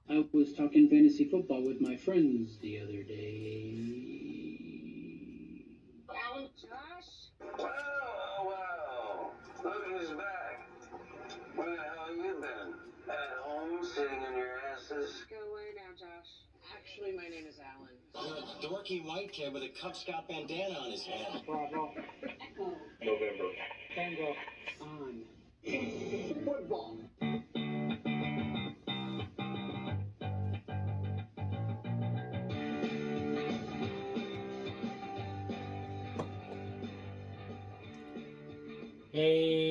I was talking fantasy football with my friends the other day. Alan, Josh? Wow. Look who's back. Where the hell you been? At home, sitting on your asses? Go away now, Josh. Actually, my name is Alan. The dorky white kid with a Cub Scout bandana on his head. Bravo. Echo. November. Tango. On. Football.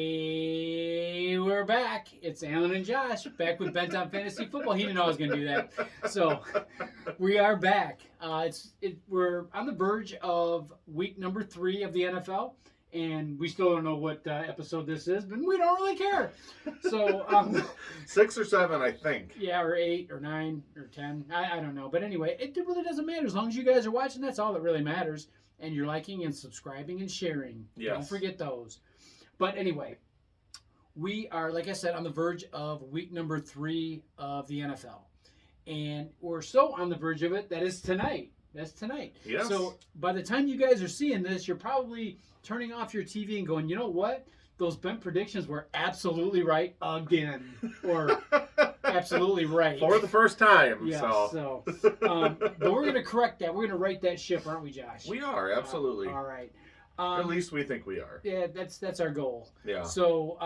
Hey, we're back. It's Alan and Josh back with Bent on Fantasy Football. He didn't know I was going to do that. So we are back. We're on the verge of week number 3 of the NFL, and we still don't know what episode this is, but we don't really care. So 6 or 7, I think. yeah, or 8 or 9 or 10. I don't know. But anyway, it really doesn't matter. As long as you guys are watching, that's all that really matters. And you're liking and subscribing and sharing. Yes. Don't forget those. But anyway, we are, like I said, on the verge of week number 3 of the NFL. And we're so on the verge of it that is tonight. That's tonight. Yes. So by the time you guys are seeing this, you're probably turning off your TV and going, you know what? Those bent predictions were absolutely right again. Or absolutely right. For the first time. Yeah, So. but we're going to correct that. We're going to right that ship, aren't we, Josh? We are, absolutely. All right. At least we think we are. Yeah, that's our goal. Yeah. So,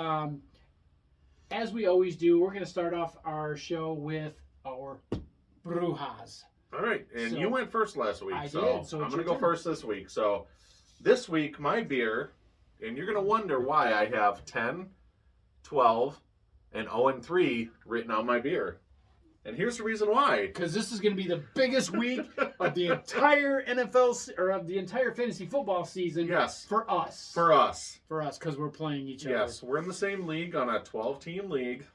as we always do, we're going to start off our show with our Brujas. All right. And So- you went first last week. I so did, so I'm it's going to your go turn. first this week. So this week, my beer, and you're going to wonder why I have 10, 12, and 0-3 written on my beer. And here's the reason why. Because this is going to be the biggest week of the entire NFL, or of the entire fantasy football season. Yes. For us. For us. For us, because we're playing each other. Yes, we're in the same league on a 12-team league,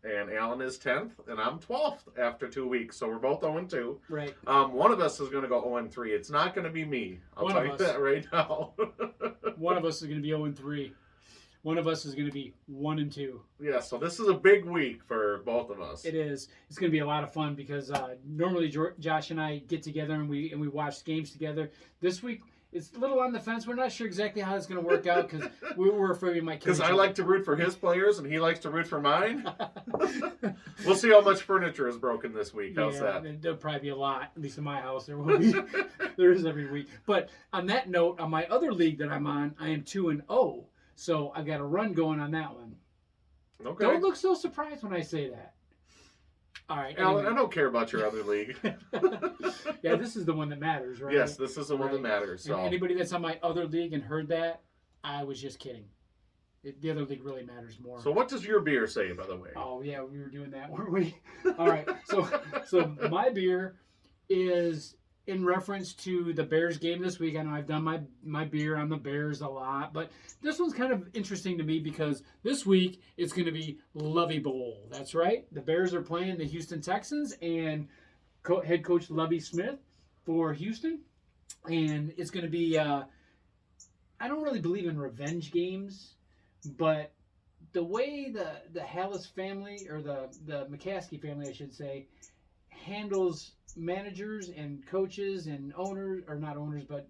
and Alan is 10th, and I'm 12th after 2 weeks, so we're both 0-2. Right. One of us is going to go 0-3. It's not going to be me. I'll One tell of you us. that right now. One of us is going to be 0-3. One of us is going to be 1-2. Yeah, so this is a big week for both of us. It is. It's going to be a lot of fun because normally Josh and I get together and we watch games together. This week it's a little on the fence. We're not sure exactly how it's going to work out because we're afraid we might kill Because each I other. like to root for his players and he likes to root for mine. We'll see how much furniture is broken this week. How's that? There'll probably be a lot. At least in my house, there will be. There is every week. But on that note, on my other league that I'm on, I am 2-0. So I've got a run going on that one. Okay. Don't look so surprised when I say that. All right. Alan, anyway. I don't care about your other league. Yeah, this is the one that matters, right? Yes, this is the one that Right. matters. So. And anybody that's on my other league and heard that, I was just kidding. The other league really matters more. So what does your beer say, by the way? Oh yeah, we were doing that, weren't we? All right. So my beer is in reference to the Bears game this week. I know I've done my beer on the Bears a lot, but this one's kind of interesting to me because this week it's going to be Lovey Bowl. That's right. The Bears are playing the Houston Texans and head coach Lovey Smith for Houston, and it's going to be. I don't really believe in revenge games, but the way the Hallis family, or the McCaskey family, I should say, handles managers and coaches and owners, or not owners, but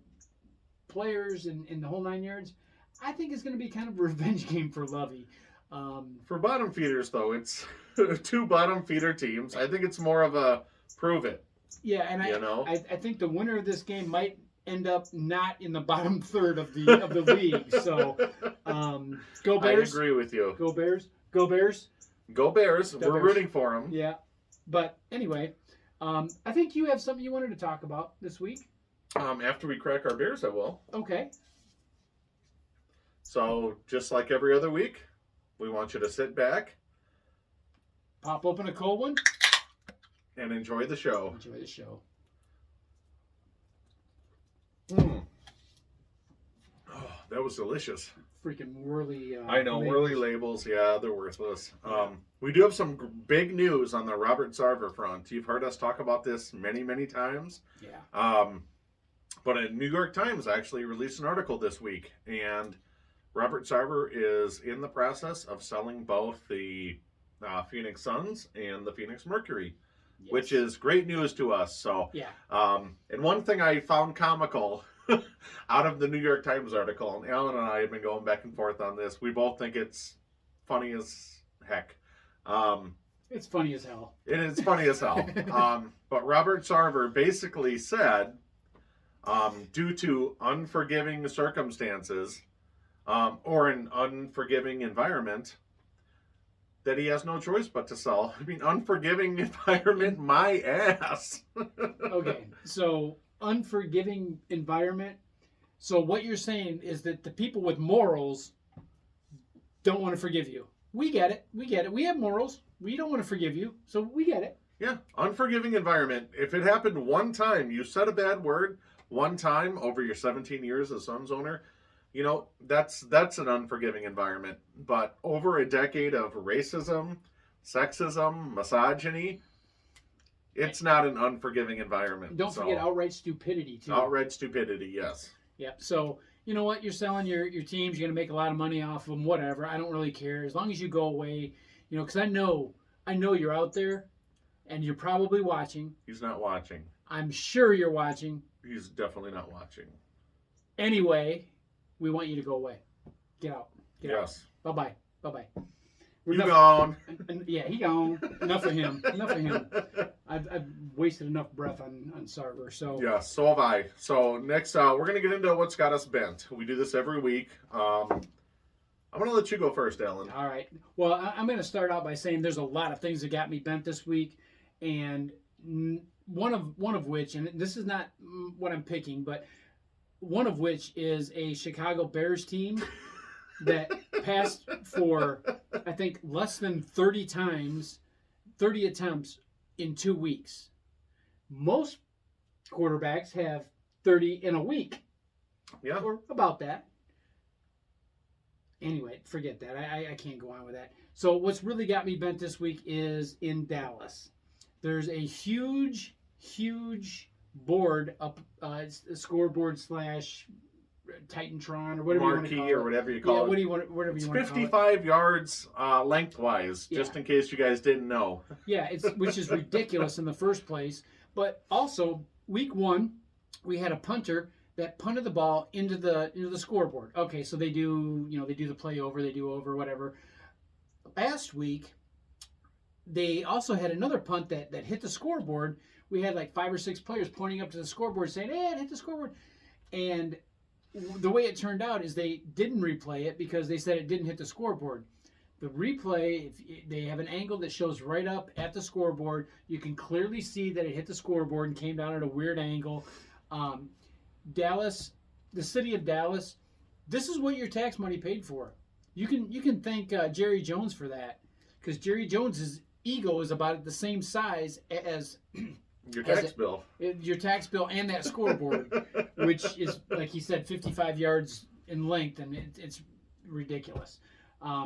players and the whole 9 yards, I think it's going to be kind of a revenge game for Lovey. For bottom feeders, though, it's 2 bottom feeder teams. I think it's more of a prove it. Yeah, and I think the winner of this game might end up not in the bottom third of the league. So, go Bears! I agree with you. Go Bears! Go Bears! Go Bears! Go We're Bears. rooting for them. Yeah, but anyway, I think you have something you wanted to talk about this week. After we crack our beers, I will. Okay. So, just like every other week, we want you to sit back Pop open a cold one. and enjoy the show. Enjoy the show. Oh, that was delicious. Freaking whirly. I know, labels. whirly labels, yeah, they're worthless. We do have some big news on the Robert Sarver front. You've heard us talk about this many, many times. Yeah. But a New York Times actually released an article this week, and Robert Sarver is in the process of selling both the Phoenix Suns and the Phoenix Mercury. Yes. which is great news to us. So, Yeah. And one thing I found comical out of the New York Times article, and Alan and I have been going back and forth on this. We both think it's funny as heck. It's funny as hell. It is funny as hell. But Robert Sarver basically said, due to unforgiving circumstances or an unforgiving environment, that he has no choice but to sell. I mean, unforgiving environment, my ass. Okay, so unforgiving environment. So what you're saying is that the people with morals don't want to forgive you. We get it. We get it. We have morals. We don't want to forgive you. So we get it. Yeah, unforgiving environment. If it happened one time, you said a bad word one time over your 17 years as Suns owner, you know, that's an unforgiving environment. But over a decade of racism, sexism, misogyny, it's not an unforgiving environment. Don't forget outright stupidity, too. Outright stupidity, yes. Yeah. So, you know what? You're selling your teams. You're going to make a lot of money off of them, whatever. I don't really care. As long as you go away, you know, because I know you're out there and you're probably watching. He's not watching. I'm sure you're watching. He's definitely not watching. Anyway, we want you to go away. Get out. Get out. Yes. Bye-bye. Bye-bye. You gone. Yeah, he gone. Enough of him. Enough of him. I've wasted enough breath on Sarver. So yeah, so have I. So next, we're gonna get into what's got us bent. We do this every week. I'm gonna let you go first, Alan. All right. Well, I'm gonna start out by saying there's a lot of things that got me bent this week, and one of which, and this is not what I'm picking, but one of which is a Chicago Bears team that passed for, I think, less than 30 attempts in 2 weeks. Most quarterbacks have 30 in a week. Yeah. Or about that. Anyway, forget that. I can't go on with that. So what's really got me bent this week is in Dallas. There's a huge board up, it's a scoreboard / Titantron or whatever Marquee you want to call it. or whatever you call it. What do you want? Whatever It's you want to call it. 55 yards lengthwise, just in case you guys didn't know. Yeah, which is ridiculous in the first place. But also, week 1, we had a punter that punted the ball into the scoreboard. Okay, so they do the play over, they do over, whatever. Last week, they also had another punt that hit the scoreboard. We had like 5 or 6 players pointing up to the scoreboard saying, "Hey, it hit the scoreboard," and the way it turned out is they didn't replay it because they said it didn't hit the scoreboard. The replay, if they have an angle that shows right up at the scoreboard. You can clearly see that it hit the scoreboard and came down at a weird angle. Dallas, the city of Dallas, this is what your tax money paid for. You can thank Jerry Jones for that, because Jerry Jones's ego is about the same size as Your tax bill. Your tax bill and that scoreboard, which is, like he said, 55 yards in length, and it's ridiculous.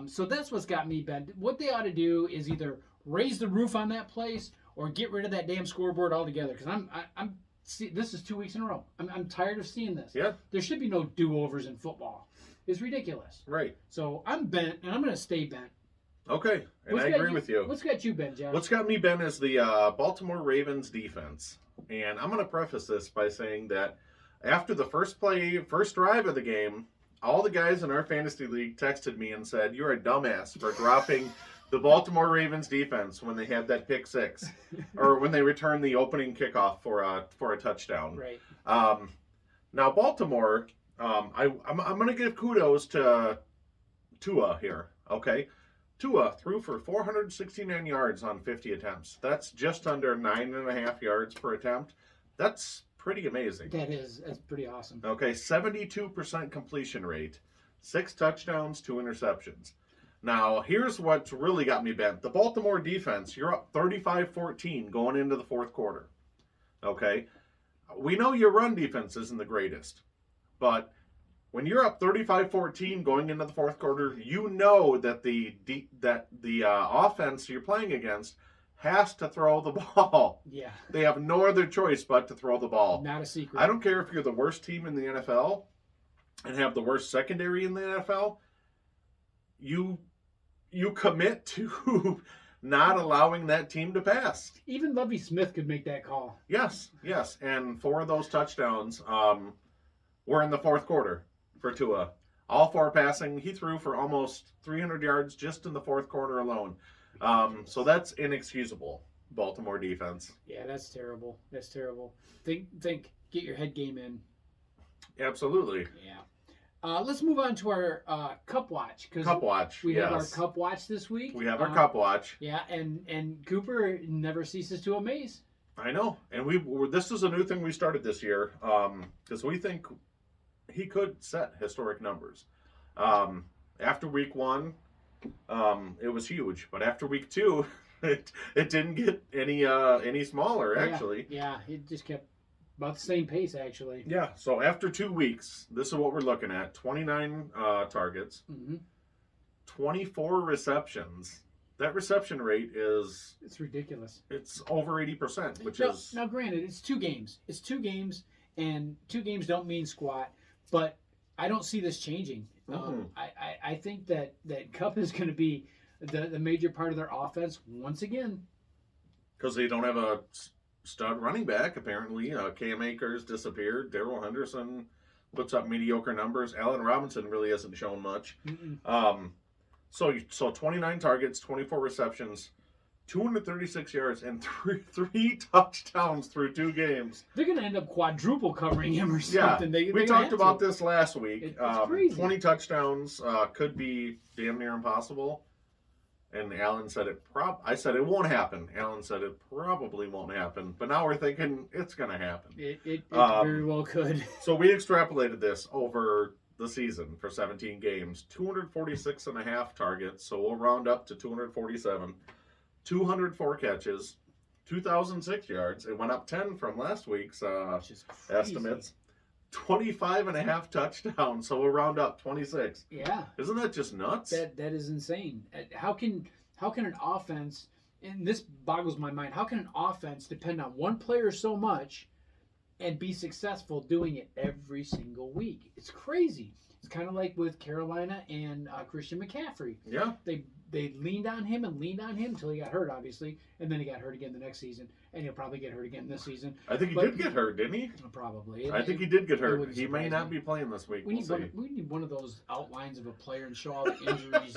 So that's what's got me bent. What they ought to do is either raise the roof on that place or get rid of that damn scoreboard altogether. Because this is 2 weeks in a row. I'm tired of seeing this. Yeah. There should be no do-overs in football. It's ridiculous. Right. So I'm bent, and I'm going to stay bent. Okay, and I agree with you. What's got you bent, Josh? What's got me bent is the Baltimore Ravens defense. And I'm going to preface this by saying that after the first drive of the game, all the guys in our fantasy league texted me and said, "You're a dumbass for dropping the Baltimore Ravens defense when they had that pick 6, or when they returned the opening kickoff for a touchdown." Right. Now Baltimore, I'm going to give kudos to Tua here. Okay. Tua threw for 469 yards on 50 attempts. That's just under 9.5 yards per attempt. That's pretty amazing. That's pretty awesome. Okay, 72% completion rate, 6 touchdowns, 2 interceptions. Now, here's what's really got me bent. The Baltimore defense, you're up 35-14 going into the fourth quarter. Okay? We know your run defense isn't the greatest, but when you're up 35-14 going into the fourth quarter, you know that the offense you're playing against has to throw the ball. Yeah. They have no other choice but to throw the ball. Not a secret. I don't care if you're the worst team in the NFL and have the worst secondary in the NFL. You commit to not allowing that team to pass. Even Lovie Smith could make that call. Yes. And 4 of those touchdowns were in the fourth quarter for Tua. All 4 passing. He threw for almost 300 yards just in the fourth quarter alone. So that's inexcusable, Baltimore defense. Yeah, that's terrible. That's terrible. Think. Get your head game in. Absolutely. Yeah. Let's move on to our Cup Watch. Cup Watch, We yes. have our Cup Watch this week. We have our Cup Watch. Yeah, and Cooper never ceases to amaze. I know. And this is a new thing we started this year because we think he could set historic numbers. After week 1, it was huge. But after week 2, it didn't get any smaller, actually. Yeah, it just kept about the same pace, actually. Yeah, so after 2 weeks, this is what we're looking at. 29 targets, 24 receptions. That reception rate It's ridiculous. it's over 80%, which is... Now, granted, it's 2 games. It's 2 games, and 2 games don't mean squat, but I don't see this changing. I think that Cup is going to be the major part of their offense once again. Because they don't have a stud running back, apparently. Cam Akers disappeared. Darrell Henderson puts up mediocre numbers. Allen Robinson really hasn't shown much. So 29 targets, 24 receptions, 236 yards, and three touchdowns through 2 games. They're going to end up quadruple covering him or something. Yeah, we talked about this last week. It's crazy. 20 touchdowns could be damn near impossible. And Alan said I said it won't happen. Alan said it probably won't happen. But now we're thinking it's going to happen. It very well could. So we extrapolated this over the season for 17 games. 246 and a half targets. So we'll round up to 247. 204 catches. 2,006 yards. It went up 10 from last week's estimates. 25 and a half touchdowns, so we'll round up 26. Yeah. Isn't that just nuts? That is insane. How can an offense, and this boggles my mind, how can an offense depend on one player so much and be successful doing it every single week? It's crazy. It's kind of like with Carolina and Christian McCaffrey. Yeah. They leaned on him until he got hurt, obviously, and then he got hurt again the next season, and he'll probably get hurt again this season. I think he did get hurt, didn't he? Probably. I think he did get hurt. He may not be playing this week. We need one of those outlines of a player and show all the injuries,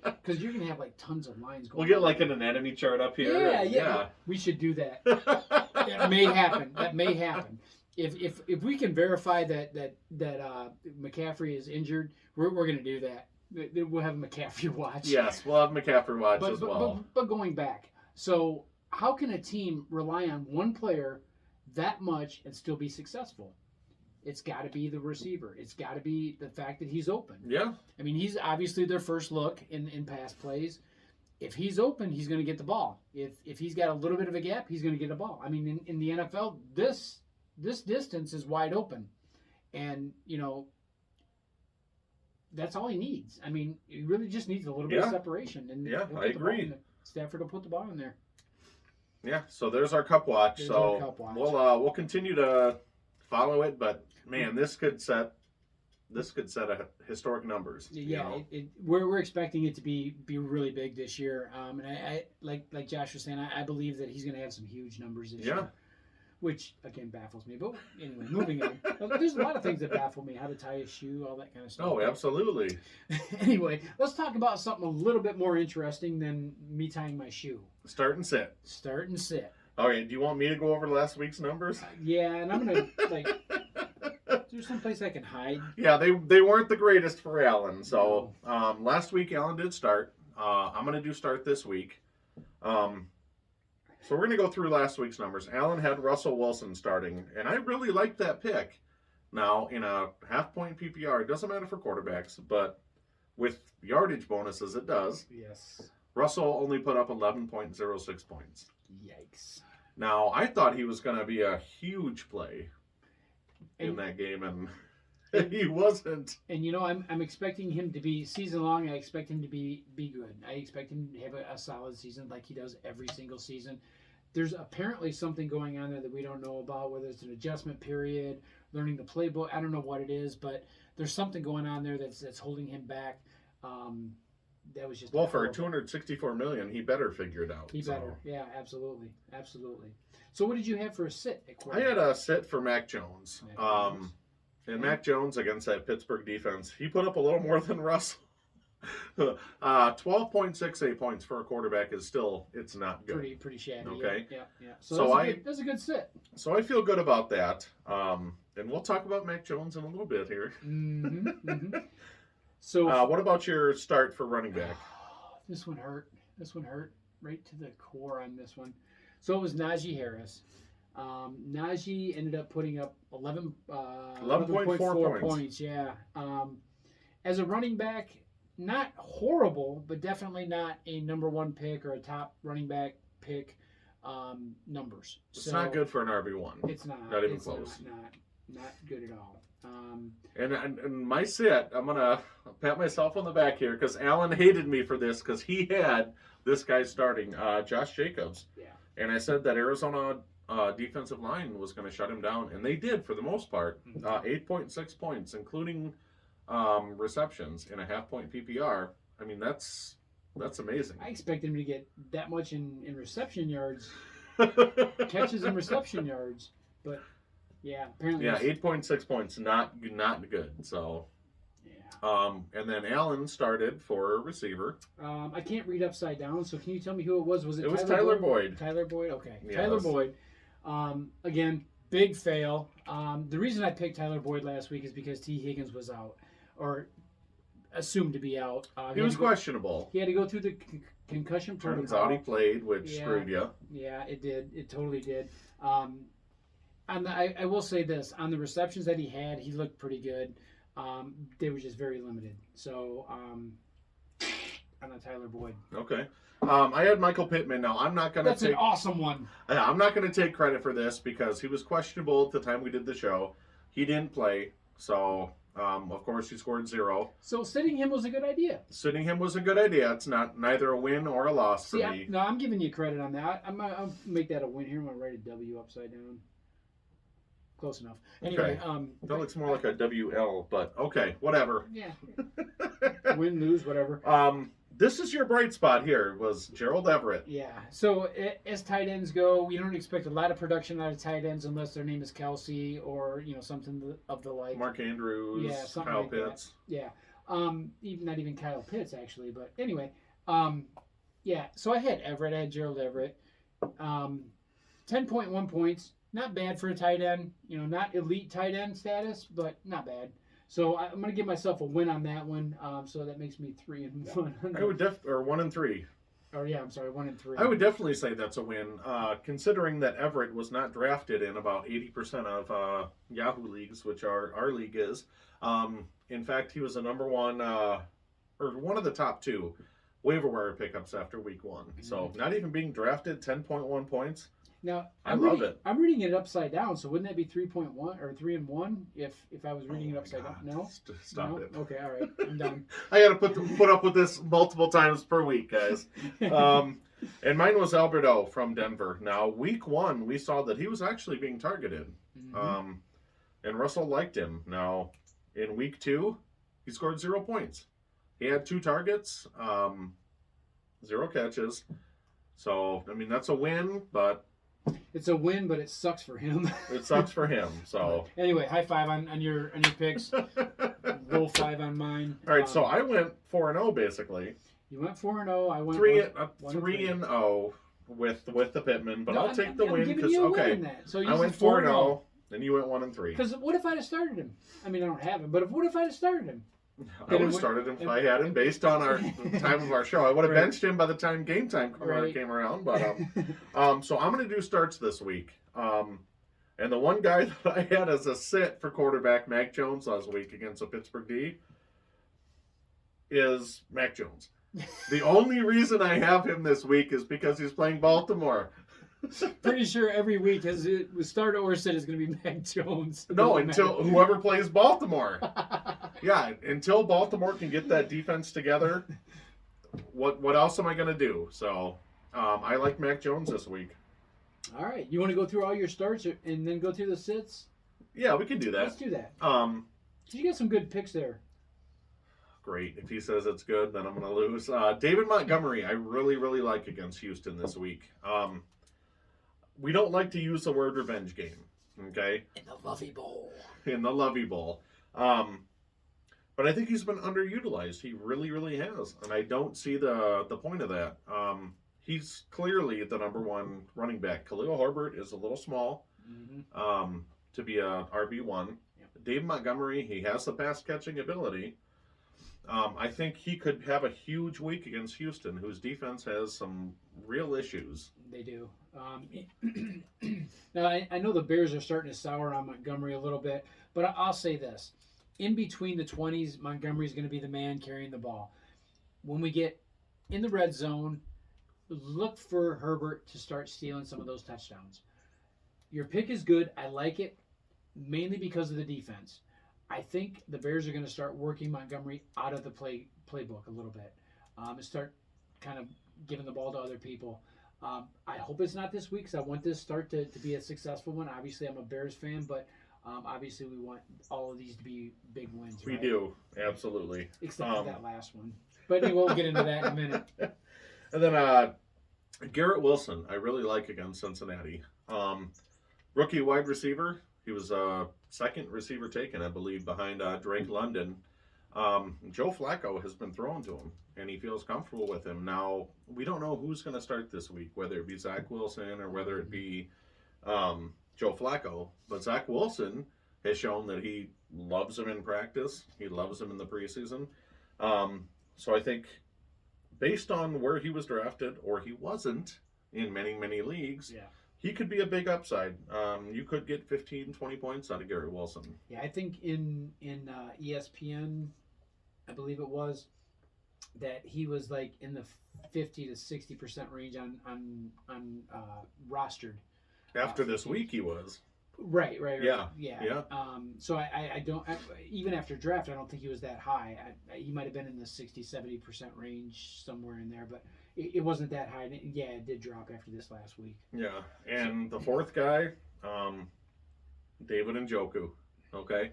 because you're gonna have like tons of lines going. We'll get like an anatomy chart up here. Yeah. We should do that. That may happen. If we can verify that McCaffrey is injured, we're gonna do that. We'll have a McCaffrey watch. Yes, we'll have McCaffrey watch as well. But going back, so how can a team rely on one player that much and still be successful? It's got to be the receiver. It's got to be the fact that he's open. Yeah. I mean, he's obviously their first look in pass plays. If he's open, he's going to get the ball. If he's got a little bit of a gap, he's going to get the ball. I mean, in the NFL, this distance is wide open, and that's all he needs. I mean, he really just needs a little bit of separation. And I agree. Stafford will put the ball in there. Yeah, so there's our Cup Watch. We'll continue to follow it, but man, this could set a historic numbers. Yeah, we're expecting it to be really big this year. And I like Josh was saying, I believe that he's going to have some huge numbers this year. Which, again, baffles me. But anyway, moving on. There's a lot of things that baffle me. How to tie a shoe, all that kind of stuff. Oh, absolutely. Anyway, let's talk about something a little bit more interesting than me tying my shoe. Start and sit. Start and sit. Okay, do you want me to go over last week's numbers? Yeah, and I'm going to, there's some place I can hide. Yeah, they weren't the greatest for Allen. So last week, Allen did start. I'm going to do start this week. So we're going to go through last week's numbers. Allen had Russell Wilson starting, and I really liked that pick. Now, in a half-point PPR, it doesn't matter for quarterbacks, but with yardage bonuses, it does. Yes. Russell only put up 11.06 points. Yikes. Now, I thought he was going to be a huge play in that game, and he wasn't. And, I'm expecting him to be, season long, I expect him to be good. I expect him to have a solid season like he does every single season. There's apparently something going on there that we don't know about, whether it's an adjustment period, learning the playbook. I don't know what it is, but there's something going on there that's holding him back. that was just Well, for horrible. 264 million, he better figure it out. He so. better. Yeah, absolutely. So what did you have for a sit at I quarterback? had a sit for Mac Jones. Mac Jones. And Mac Jones against that Pittsburgh defense, he put up a little more than Russell. 12.68 points for a quarterback is still, it's not good. Pretty shabby. Okay. Yeah. So that's a good sit. So I feel good about that. And we'll talk about Mac Jones in a little bit here. Mm-hmm. So What about your start for running back? this one hurt. This one hurt right to the core on this one. So it was Najee Harris. Najee ended up putting up 11.4 points. Yeah. As a running back, not horrible, but definitely not a number one pick or a top running back pick numbers. It's not good for an RB1. It's not. Not even it's close. Not good at all. And my sit, I'm going to pat myself on the back here because Alan hated me for this because he had this guy starting, Josh Jacobs. Yeah. And I said that Arizona defensive line was going to shut him down, and they did for the most part. 8.6 points, including receptions in a half-point PPR. I mean, that's amazing. I expect him to get that much in reception yards, catches and reception yards, but yeah, apparently. Yeah, 8.6 points, not good. So. Yeah. And then Allen started for receiver. I can't read upside down, so can you tell me who it was? Was it? It was Tyler Boyd. Tyler Boyd. Okay. Yes. Tyler Boyd. Again, big fail. The reason I picked Tyler Boyd last week is because T. Higgins was out, or assumed to be out. He was questionable. He had to go through the concussion Turns protocol. out he played, which screwed you. Yeah, it did. It totally did. I will say this: on the receptions that he had, he looked pretty good. They were just very limited. So I'm not Tyler Boyd. Okay. I had Michael Pittman. Now I'm not gonna. That's an awesome one. I'm not gonna take credit for this because he was questionable at the time we did the show. He didn't play, so of course he scored 0. So sitting him was a good idea. Sitting him was a good idea. It's not neither a win or a loss for me. I'm giving you credit on that. I'll make that a win here. I'm gonna write a W upside down. Close enough. Anyway, that looks more like a WL, but okay, whatever. Yeah. Win, lose, whatever. This is your bright spot here, was Gerald Everett. Yeah. So as tight ends go, we don't expect a lot of production out of tight ends unless their name is Kelsey or something of the like. Mark Andrews, Yeah, something Kyle like Pitts. That. Yeah. Even not even Kyle Pitts actually, but anyway. Yeah. So I had Everett. I had Gerald Everett. 10.1 points. Not bad for a tight end. Not elite tight end status, but not bad. So I'm going to give myself a win on that one. So that makes me 3-1. I would or 1-3. Or yeah, I'm sorry, 1-3. I would definitely say that's a win, considering that Everett was not drafted in about 80% of Yahoo leagues, which our league is. In fact, he was a number one, or one of the top 2 waiver wire pickups after week 1. Mm-hmm. So not even being drafted, 10.1 points. Now I love it. I'm reading it upside down, so wouldn't that be 3.1 or 3-1 if I was reading it upside down? No. Stop it. Okay, all right, I'm done. I got to put up with this multiple times per week, guys. And mine was Alberto from Denver. Now, week 1, we saw that he was actually being targeted, and Russell liked him. Now, in week 2, he scored 0 points. He had 2 targets, 0 catches. So, I mean, that's a win, but it's a win, but it sucks for him. It sucks for him. So anyway, high five on your picks. Roll 5 on mine. All right, so I went 4-0 basically. You went 4-0. I went 3-0 with the Pittman, but I'll take the win because So I went 4-0, and you went 1-3. Because what if I'd have started him? I mean, I don't have him, but what if I'd have started him? I would have started him if I had him based on our time of our show. I would have benched him by the time game time came around. But so I'm going to do starts this week. And the one guy that I had as a sit for quarterback, Mac Jones, last week against the Pittsburgh D, is Mac Jones. The only reason I have him this week is because he's playing Baltimore. Pretty sure every week as it was start or sit is going to be Mac Jones. No, until whoever plays Baltimore. Yeah, until Baltimore can get that defense together, what else am I going to do? So I like Mac Jones this week. All right. You want to go through all your starts and then go through the sits? Yeah, we can do that. Let's do that. You You got some good picks there. great. If he says it's good, then I'm going to lose. David Montgomery, I really, really like against Houston this week. We don't like to use the word revenge game, okay? In the Lovey Bowl. In the Lovey Bowl. But I think he's been underutilized. He really, really has. And I don't see the point of that. He's clearly the number one running back. Khalil Herbert is a little small to be a RB1. Yep. Dave Montgomery, he has the pass catching ability. I think he could have a huge week against Houston, whose defense has some real issues. They do. Now, I know the Bears are starting to sour on Montgomery a little bit, but I'll say this. In between the 20s, Montgomery's going to be the man carrying the ball. When we get in the red zone, look for Herbert to start stealing some of those touchdowns. Your pick is good. I like it, mainly because of the defense. I think the Bears are going to start working Montgomery out of the playbook a little bit and start kind of giving the ball to other people. I hope it's not this week because I want this start to be a successful one. Obviously, I'm a Bears fan, but obviously we want all of these to be big wins. We right? do, absolutely. Except for that last one. But anyway, we'll get into that in a minute. And then Garrett Wilson, I really like against Cincinnati. Rookie wide receiver. He was second receiver taken, I believe, behind Drake London. Joe Flacco has been thrown to him, and he feels comfortable with him. Now, we don't know who's going to start this week, whether it be Zach Wilson or whether it be Joe Flacco. But Zach Wilson has shown that he loves him in practice. He loves him in the preseason. So I think based on where he was drafted, or he wasn't in many, many leagues, he could be a big upside. You could get 15, 20 points out of Garrett Wilson. Yeah, I think in ESPN, I believe it was, that he was like in the 50 to 60% range on rostered. After this week, he was. Right. Yeah. So I don't, even after draft, I don't think he was that high. He might have been in the 60, 70% range, somewhere in there, but it wasn't that high. And it did drop after this last week. Yeah, and the fourth guy, David Njoku. Okay,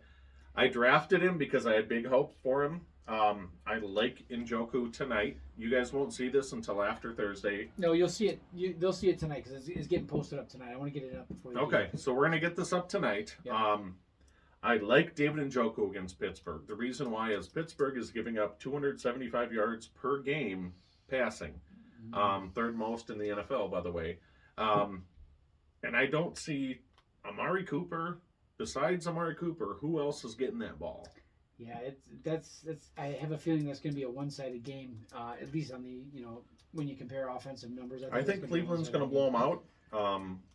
I drafted him because I had big hopes for him. I like Njoku tonight. You guys won't see this until after Thursday. No, you'll see it. They'll see it tonight because it's getting posted up tonight. I want to get it up before. Okay, so we're gonna get this up tonight. Yeah. I like David Njoku against Pittsburgh. The reason why is Pittsburgh is giving up 275 yards per game passing, third most in the NFL, by the way. And I don't see Amari Cooper. Besides Amari Cooper, who else is getting that ball? Yeah, that's. I have a feeling that's going to be a one-sided game, at least on the when you compare offensive numbers. I think Cleveland's going to blow them out,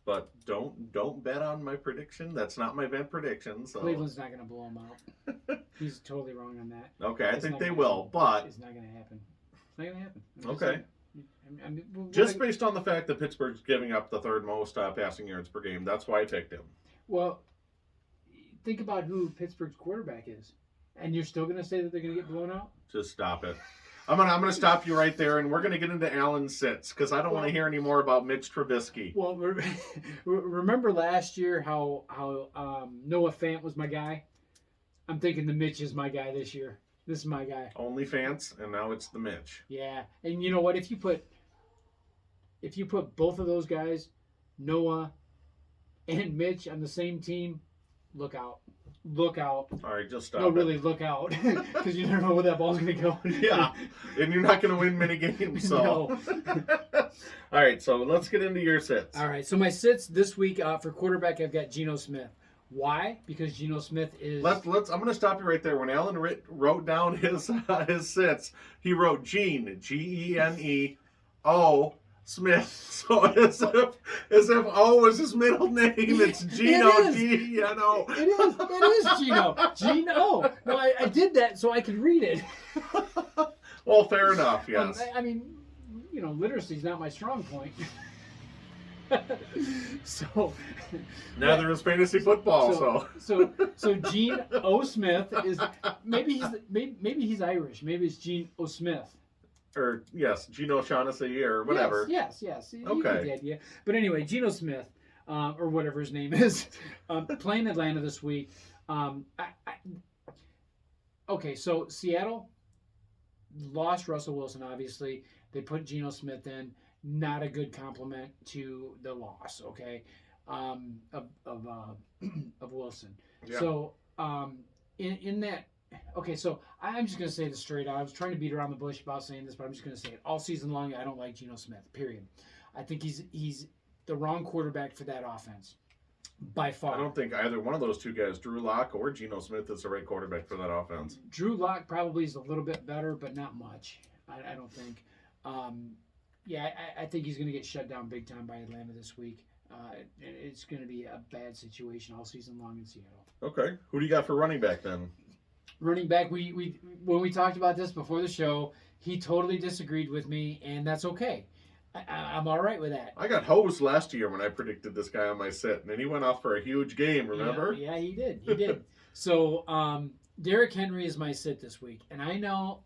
but don't bet on my prediction. That's not my bet prediction. So. Cleveland's not going to blow them out. He's totally wrong on that. Okay, I think they will, but it's not going to happen. It's not going to happen. Okay. Just based on the fact that Pittsburgh's giving up the third most passing yards per game, that's why I picked him. Well, think about who Pittsburgh's quarterback is. And you're still going to say that they're going to get blown out? Just stop it. I'm gonna stop you right there, and we're going to get into Allen sits, because I don't want to hear any more about Mitch Trubisky. Well, remember last year how Noah Fant was my guy? I'm thinking the Mitch is my guy this year. This is my guy. Only Fants, and now it's the Mitch. Yeah, and you know what? If you put both of those guys, Noah and Mitch, on the same team, look out. Look out. All right, just stop. No, really, look out. Because you never know where that ball's going to go. Yeah, and you're not going to win many games. So. No. All right, so let's get into your sits. All right, so my sits this week for quarterback, I've got Geno Smith. Why? Because Geno Smith is... I'm going to stop you right there. When Alan wrote down his sits, he wrote Gene, G-E-N-E-O, Smith. So as if O was his middle name, it's Geno, G-E-N-O. It is Geno. Geno. No, I did that so I could read it. Well, fair enough, yes. I mean, literacy is not my strong point. So neither is fantasy football. So Gene O. Smith is maybe he's Irish. Maybe it's Gene O. Smith. Or yes, Geno Shaughnessy or whatever. Yes. You okay. get the idea. But anyway, Geno Smith, or whatever his name is, playing Atlanta this week. Okay, so Seattle, lost Russell Wilson, obviously. They put Geno Smith in. Not a good compliment to the loss, okay, of Wilson. Yeah. So in that, okay, so I'm just going to say this straight out. I was trying to beat around the bush about saying this, but I'm just going to say it. All season long, I don't like Geno Smith, period. I think he's the wrong quarterback for that offense, by far. I don't think either one of those two guys, Drew Lock or Geno Smith, is the right quarterback for that offense. Drew Lock probably is a little bit better, but not much. I don't think. I think he's going to get shut down big time by Atlanta this week. It's going to be a bad situation all season long in Seattle. Okay. Who do you got for running back then? Running back, we when we talked about this before the show, he totally disagreed with me, and that's okay. I'm all right with that. I got hosed last year when I predicted this guy on my sit, and then he went off for a huge game, remember? Yeah, he did. He did. So, Derrick Henry is my sit this week. And I know,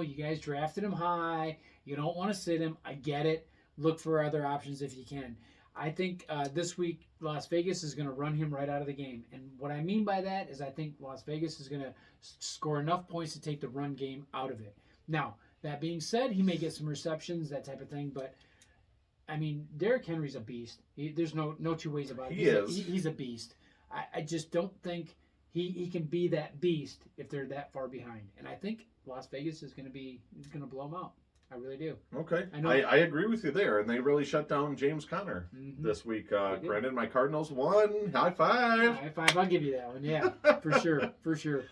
you guys drafted him high. You don't want to sit him. I get it. Look for other options if you can. I think this week Las Vegas is going to run him right out of the game. And what I mean by that is I think Las Vegas is going to score enough points to take the run game out of it. Now, that being said, he may get some receptions, that type of thing. But, I mean, Derrick Henry's a beast. There's no two ways about it. He's a beast. I just don't think he can be that beast if they're that far behind. And I think Las Vegas is going to blow him out. I really do. Okay. I agree with you there. And they really shut down James Conner this week. Granted, my Cardinals won. High five. High five. I'll give you that one. Yeah, for sure. For sure.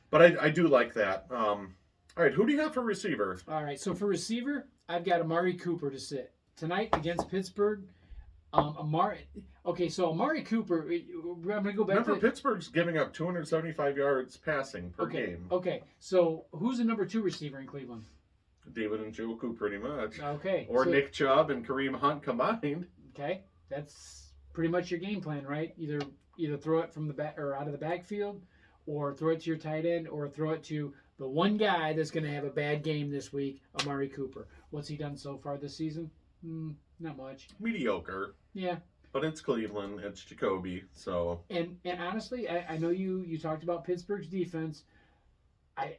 But I do like that. All right. Who do you have for receiver? All right. So for receiver, I've got Amari Cooper to sit. Tonight against Pittsburgh, Amari Cooper, I'm going to go back Remember, Pittsburgh's giving up 275 yards passing per game. Okay. So who's the number 2 receiver in Cleveland? David Njoku, pretty much. Okay. Or so, Nick Chubb and Kareem Hunt combined. Okay. That's pretty much your game plan, right? Either throw it from the back or out of the backfield, or throw it to your tight end, or throw it to the one guy that's going to have a bad game this week, Amari Cooper. What's he done so far this season? Not much. Mediocre. Yeah. But it's Cleveland. It's Jacoby. So. And honestly, I know you talked about Pittsburgh's defense. I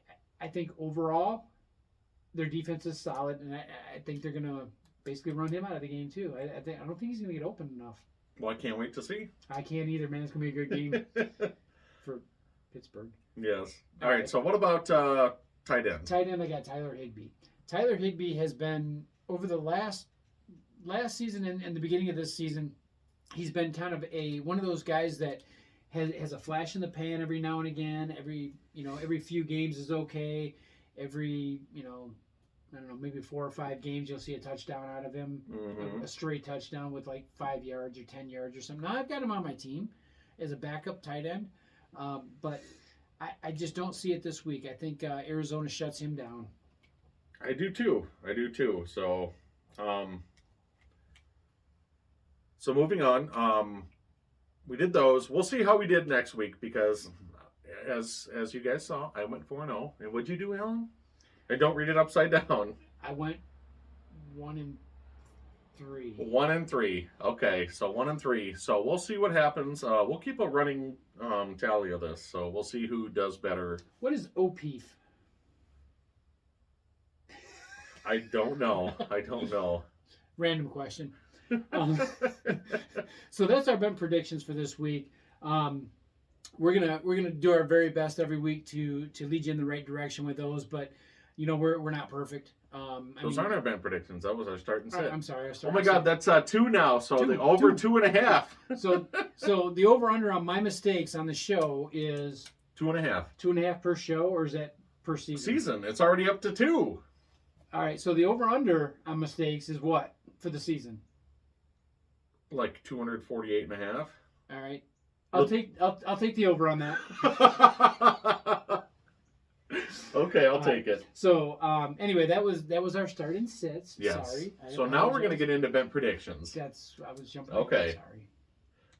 think overall, their defense is solid, and I think they're going to basically run him out of the game too. I don't think he's going to get open enough. Well, I can't wait to see. I can't either, man. It's going to be a good game for Pittsburgh. Yes. All right. So what about tight end? Tight end, I got Tyler Higbee. Tyler Higbee has been, over the last season and the beginning of this season, he's been kind of one of those guys that has a flash in the pan every now and again. Every few games is okay. Every, I don't know, maybe 4 or 5 games, you'll see a touchdown out of him, a straight touchdown with like 5 yards or 10 yards or something. Now, I've got him on my team as a backup tight end, but I just don't see it this week. I think Arizona shuts him down. I do too. So, so moving on, we did those. We'll see how we did next week because, as you guys saw, I went 4-0. And what'd you do, Alan? And don't read it upside down. I went 1-3. 1-3. Okay, so 1-3. So we'll see what happens. We'll keep a running tally of this. So we'll see who does better. What is OPEEF? I don't know. Random question. So that's our bet predictions for this week. We're gonna do our very best every week to lead you in the right direction with those, but we're not perfect. Those aren't our bet predictions. That was our start and sit. I'm sorry. Oh my God, that's 2 now. So the over 2.5. So the over under on my mistakes on the show is 2.5. 2.5 per show, or is that per season? It's already up to 2. All right. So the over under on mistakes is what for the season? Like 248.5. All right. I'll take the over on that. Okay, I'll take it. So anyway, that was our start and sits. Yes. Sorry. So now we're gonna get into bet predictions. I was jumping. Okay. Sorry.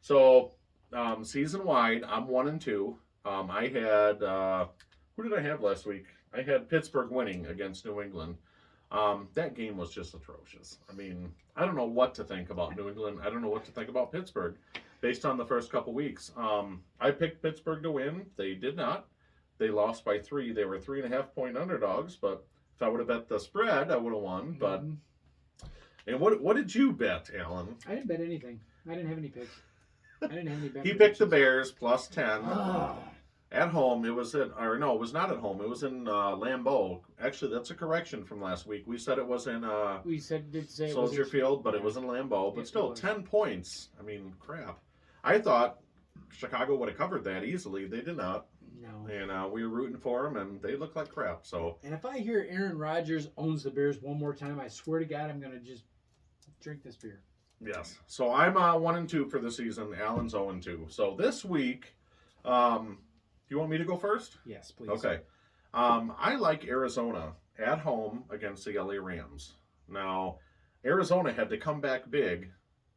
So season wide, I'm 1-2. I had who did I have last week? I had Pittsburgh winning against New England. That game was just atrocious. I mean, I don't know what to think about New England. I don't know what to think about Pittsburgh based on the first couple weeks. I picked Pittsburgh to win. They did not. They lost by 3. They were 3.5-point underdogs, but if I would have bet the spread, I would have won. But Mhm. and what did you bet, Alan? I didn't bet anything. I didn't have any picks. I didn't have any bets. He picked the Bears plus 10 Ah, at home. It was it was not at home. It was in Lambeau. Actually, that's a correction from last week. We said it was in we did say it was Soldier Field, but it was in Lambeau. But It still, was. 10 points. I mean, crap. I thought Chicago would have covered that easily. They did not. No. And we were rooting for them, and they look like crap. So And if I hear Aaron Rodgers owns the Bears one more time, I swear to God, I'm going to just drink this beer. yes. So I'm 1-2 for the season. Alan's 0-2. So this week, you want me to go first? Yes, please. Okay. I like Arizona at home against the LA Rams. Now, Arizona had to come back big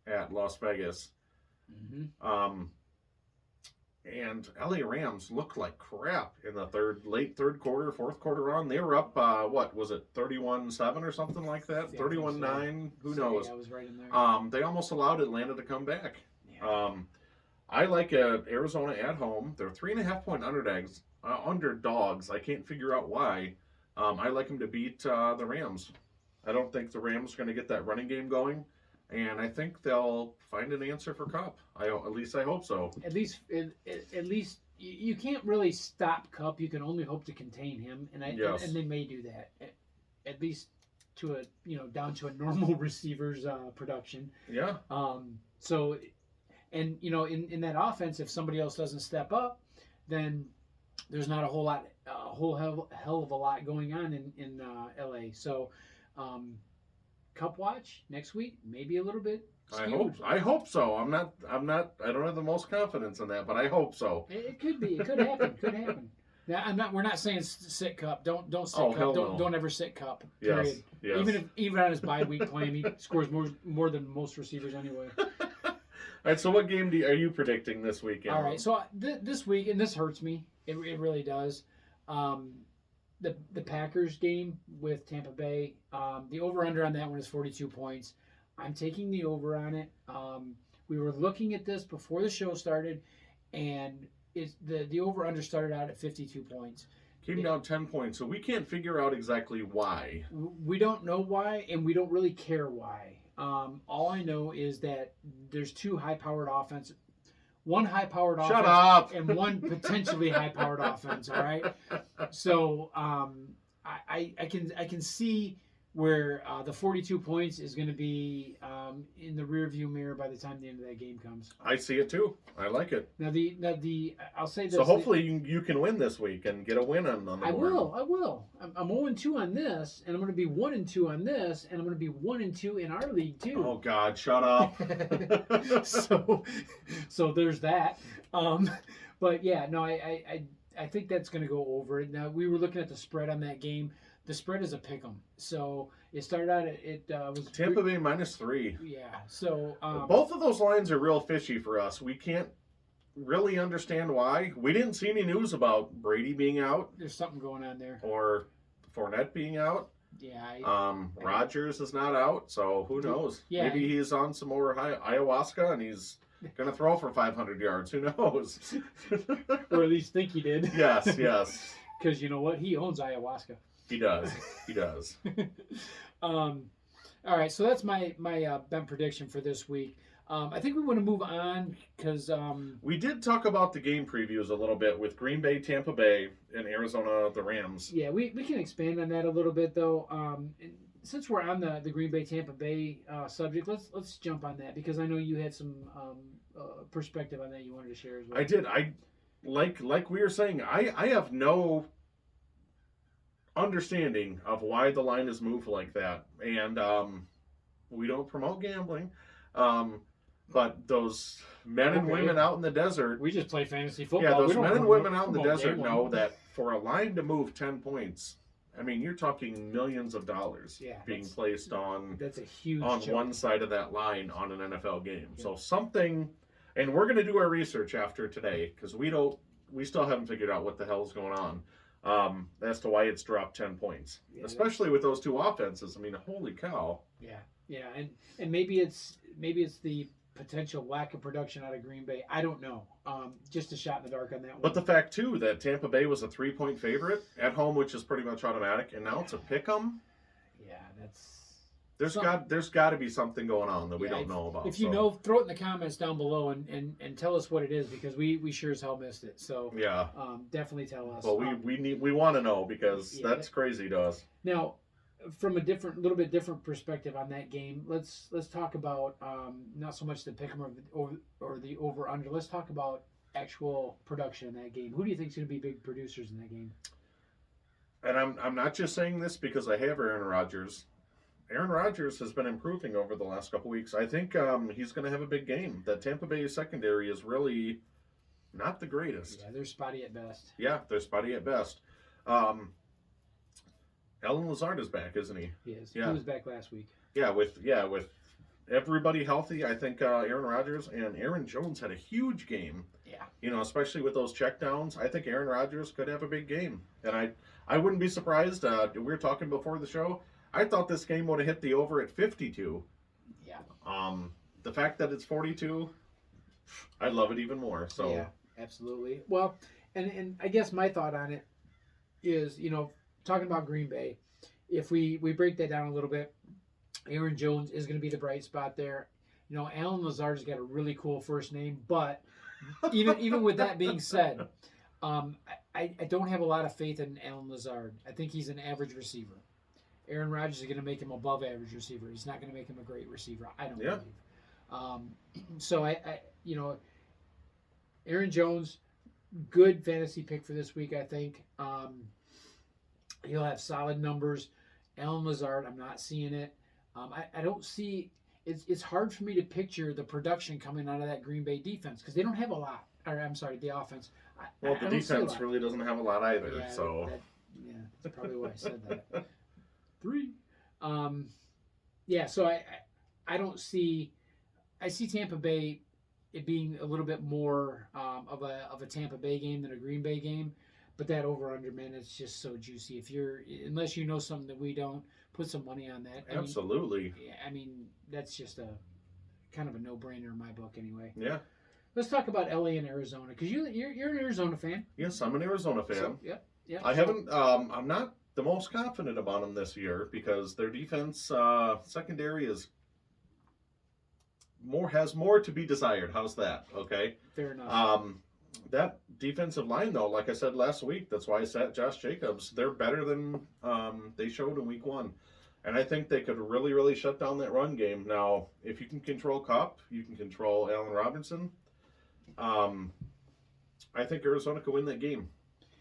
at Las Vegas. Mm-hmm. And LA Rams looked like crap in the late third quarter, fourth quarter on. They were up, what was it, 31-7 or something like that? Yeah, I think 31-9? Who So, knows? yeah, I was right in there. They almost allowed Atlanta to come back. Yeah. I like Arizona at home. They're 3.5-point underdogs. I can't figure out why. I like them to beat the Rams. I don't think the Rams are going to get that running game going, and I think they'll find an answer for Kupp. At least I hope so. At least you can't really stop Kupp. You can only hope to contain him, and Yes. and they may do that. At least to down to a normal receiver's production. Yeah. So, and in that offense, if somebody else doesn't step up, then there's not a whole hell of a lot going on in LA. So, Cup watch next week, maybe a little bit skewed. I hope so. I don't have the most confidence in that, but I hope so. It could be. It could happen. Could happen. Now, we're not saying sit Cup. Don't sit Oh, Cup. hell Don't no. don't ever sit Cup. Yes. Period. Yes. Even on his bye week playing, he scores more than most receivers anyway. All right, so what game are you predicting this weekend? All right, so this week, and this hurts me. It really does. The Packers game with Tampa Bay. The over under on that one is 42 points. I'm taking the over on it. We were looking at this before the show started, and the over under started out at 52 points. Came down 10 points, so we can't figure out exactly why. We don't know why, and we don't really care why. All I know is that there's two high-powered offense, one high-powered offense, Shut up! and one potentially high-powered offense. All right, so I can see where the 42 points is going to be in the rearview mirror by the time the end of that game comes. I see it too. I like it. Now the I'll say this. So hopefully you can win this week and get a win on the board. I will. I'm 0-2 on this, and I'm going to be 1-2 on this, and I'm going to be 1-2 in our league too. Oh God, shut up! so there's that. But yeah, no, I think that's going to go over. Now we were looking at the spread on that game. The spread is a pick'em. So it started out it was Tampa Bay -3. Yeah. So Both of those lines are real fishy for us. We can't really understand why. We didn't see any news about Brady being out there's something going on there. or Fournette being out. Yeah. Rodgers is not out, so who knows? Yeah. Maybe he's on some more ayahuasca and he's gonna throw for 500 yards. Who knows? Or at least think he did. Yes. Because you know what? He owns ayahuasca. He does. All right, so that's my bet prediction for this week. I think we want to move on because We did talk about the game previews a little bit with Green Bay, Tampa Bay, and Arizona, the Rams. yeah, we can expand on that a little bit though. And since we're on the Green Bay Tampa Bay subject, let's jump on that because I know you had some perspective on that you wanted to share as well. I did. Like we were saying, I have no understanding of why the line is moved like that, and we don't promote gambling, but those men and women out in the desert, We just play fantasy football. yeah, We those don't men and promote- women out in the promote desert gambling. know that for a line to move 10 points, I mean, you're talking millions of dollars Yeah, being that's- placed on That's a huge chunk. one side of that line on an NFL game. So something, and we're going to do our research after today because we still haven't figured out what the hell's going on as to why it's dropped 10 points, Yeah, especially with those two offenses. I mean, holy cow! Yeah, and maybe it's the potential lack of production out of Green Bay. I don't know. Just a shot in the dark on that one. But the fact too that Tampa Bay was a 3-point favorite at home, which is pretty much automatic, and now it's a pick 'em. Yeah, that's. There's got to be something going on that we don't know about. If you know, throw it in the comments down below and tell us what it is, because we sure as hell missed it. So yeah, definitely tell us. Well, we want to know, because that's crazy to us. Now, from a little bit different perspective on that game, let's talk about not so much the pick 'em or the over under. Let's talk about actual production in that game. Who do you think is going to be big producers in that game? And I'm not just saying this because I have Aaron Rodgers. Aaron Rodgers has been improving over the last couple weeks. I think he's going to have a big game. That Tampa Bay secondary is really not the greatest. Yeah, they're spotty at best. Yeah, they're spotty at best. Alan Lazard is back, isn't he? He is. Yeah. He was back last week. Yeah, with everybody healthy, I think Aaron Rodgers and Aaron Jones had a huge game. Yeah. Especially with those checkdowns. I think Aaron Rodgers could have a big game. And I wouldn't be surprised. We were talking before the show. I thought this game would have hit the over at 52. Yeah. The fact that it's 42, I love it even more. So yeah, absolutely. Well, and I guess my thought on it is, talking about Green Bay, if we break that down a little bit, Aaron Jones is going to be the bright spot there. Alan Lazard's got a really cool first name, but even with that being said, I don't have a lot of faith in Alan Lazard. I think he's an average receiver. Aaron Rodgers is going to make him above average receiver. He's not going to make him a great receiver, I don't believe. So Aaron Jones, good fantasy pick for this week, I think. He'll have solid numbers. Alan Lazard, I'm not seeing it. I don't see. It's hard for me to picture the production coming out of that Green Bay defense, because they don't have a lot. Or I'm sorry, the offense. Well, the defense really doesn't have a lot either. Yeah, so that's probably why I said that. 3. So I don't see. I see Tampa Bay it being a little bit more of a Tampa Bay game than a Green Bay game, but that over under, man, it's just so juicy. Unless you know something that we don't, put some money on that. Absolutely. I mean that's just a kind of a no brainer in my book anyway. Yeah. Let's talk about LA and Arizona, because you're an Arizona fan. Yes, I'm an Arizona fan. So, yeah. I haven't. I'm not the most confident about them this year, because their defense secondary has more to be desired. How's that? Okay. Fair enough. That defensive line, though, like I said last week, that's why I sat Josh Jacobs. They're better than they showed in week 1. And I think they could really, really shut down that run game. Now, if you can control Kupp, you can control Allen Robinson. I think Arizona could win that game.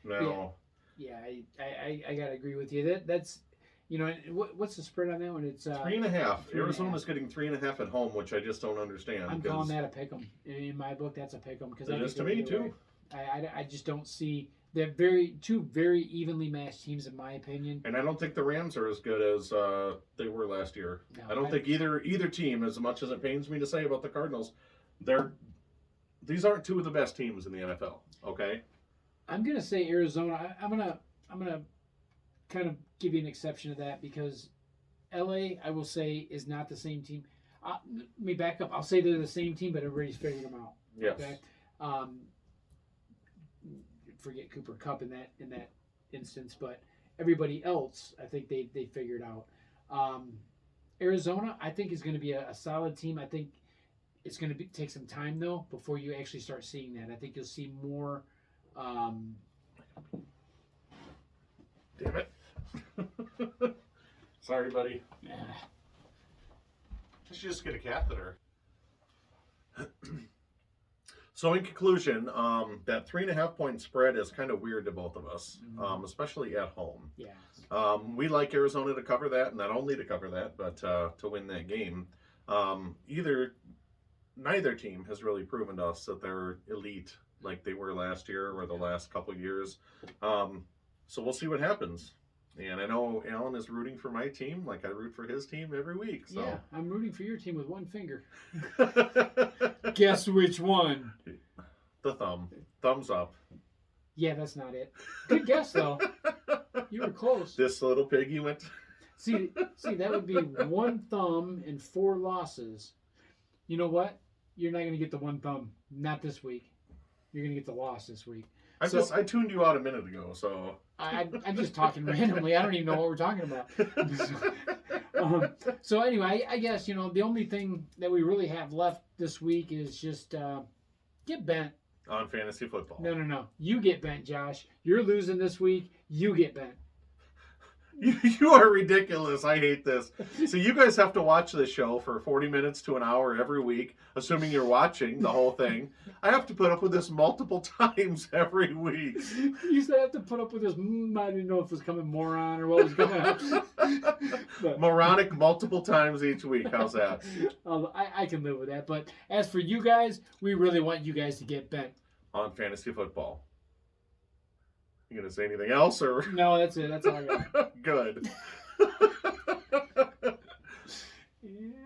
Now, yeah, I gotta agree with you. That's what's the spread on that one? It's 3.5. Arizona's getting 3.5 at home, which I just don't understand. I'm calling that a pick'em. In my book, that's a pick'em, because it is to me too. I just don't see. They're two very evenly matched teams, in my opinion. And I don't think the Rams are as good as they were last year. No, I don't think either team, as much as it pains me to say about the Cardinals, these aren't two of the best teams in the NFL. Okay. I'm gonna say Arizona. I'm gonna kind of give you an exception to that, because LA, I will say, is not the same team. Let me back up. I'll say they're the same team, but everybody's figured them out. Yes. Okay. Forget Cooper Kupp in that instance, but everybody else, I think they figured out. Arizona, I think, is going to be a solid team. I think it's going to take some time, though, before you actually start seeing that. I think you'll see more. Damn it. Sorry, buddy. Just get a catheter. So in conclusion, that 3.5 point spread is kind of weird to both of us, especially at home. Yeah. We like Arizona to cover that, not only to cover that, but to win that game. Neither team has really proven to us that they're elite like they were last year or the last couple years. So we'll see what happens. And I know Alan is rooting for my team like I root for his team every week. So. Yeah, I'm rooting for your team with one finger. Guess which one? The thumb. Thumbs up. Yeah, that's not it. Good guess, though. You were close. This little piggy went... See, that would be one thumb and 4 losses. You know what? you're not going to get the one thumb. Not this week. You're going to get the loss this week. I tuned you out a minute ago, so I'm just talking randomly. I don't even know what we're talking about. So anyway, I guess, the only thing that we really have left this week is just get bent. on fantasy football. No. You get bent, Josh. You're losing this week. You get bent. You are ridiculous. I hate this. So you guys have to watch this show for 40 minutes to an hour every week, assuming you're watching the whole thing. I have to put up with this multiple times every week. You said I have to put up with this. I didn't know if it was coming moron or what was coming up. But Moronic multiple times each week. How's that? I can live with that. But as for you guys, we really want you guys to get bent. On fantasy football. You gonna say anything else, or No, that's it. That's all I got. good? Yeah.